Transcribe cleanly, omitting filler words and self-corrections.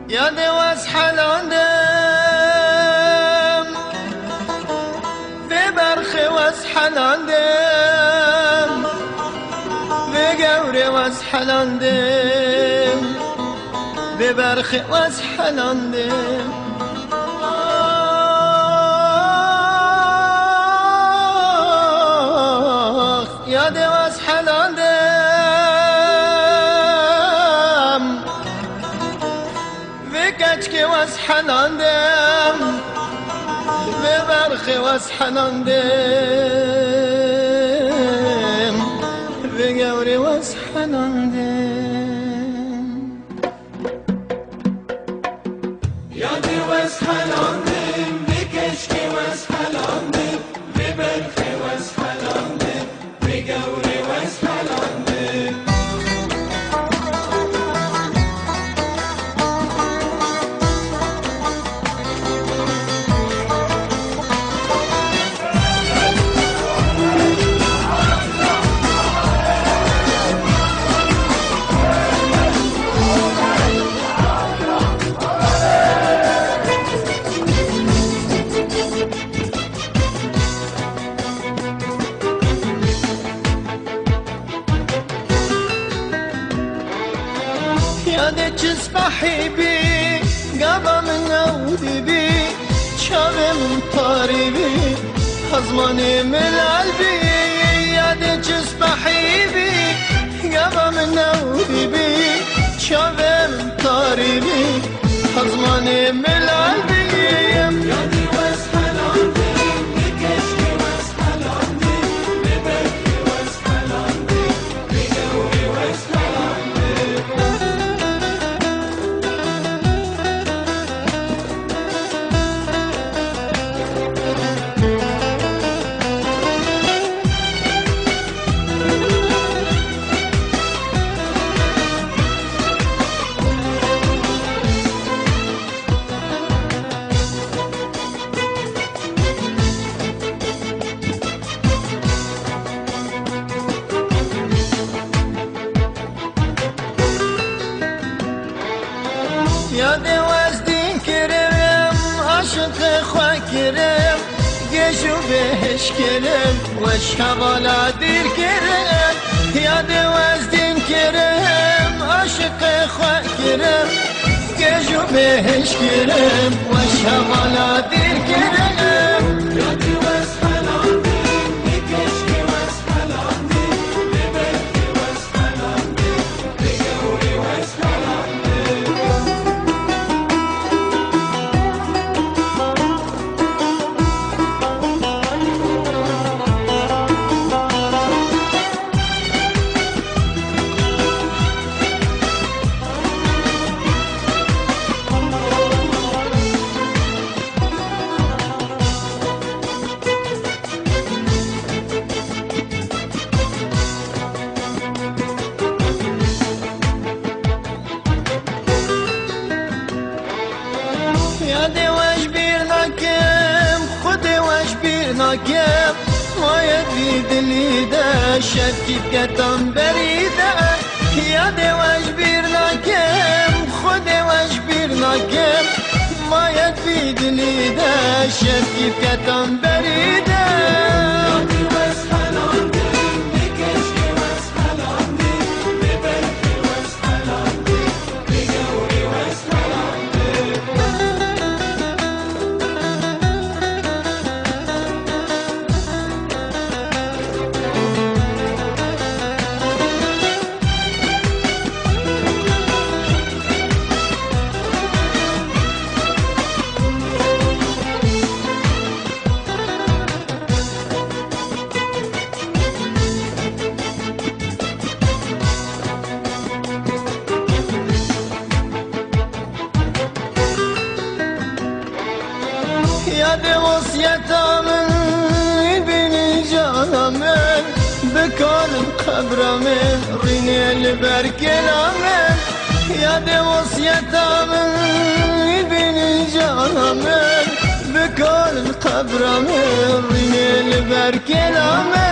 يا دواس حلاندم في برخي واس حلاندم في قوري واس حلاندم في برخي واس حلاندم يا دواس حلاندم كچکی واس حناندم به برخی واس حناندم به گوری واس حناندم یادی واس حناندم به کچکی واس حناندم به برخی واس حناندم به گوری واس حناندم یاد چیز بحیبی گبا من نودی بی چاوم تاری بی خزمانی ملال بی یاد چیز بحیبی گبا من نودی بی چاوم تاری بی خزمانی ملال بی یادی واس حناندم به کچکی واس حناندم به برخی واس حناندم به گوری واس یاد وزدین کرم عاشق خواه کرم گشو بهش کرم وش حوالا دیر کرم یاد وزدین کرم عاشق خواه کرم گشو بهش کرم وش حوالا دیر کرم یادی واس حناندم به کچکی واس حناندم به برخی واس حناندم به گوری واس حناندم یاد وش بیر نکم خود وش بیر نکم مایه بی دلیده شکی کتم بریده یاد وش بیر نکم خود وش بیر نکم مایه بی دلیده شکی کتم بریده یادی واس حناندم به کچکی واس حناندم به برخی واس حناندم به گوری واس حناندم یاد وصیتامن بینی جانمن بکنم قبرمن رینه لبر کلامن یاد وصیتامن بینی جانمن بکنم قبرمن رینه لبر کلامن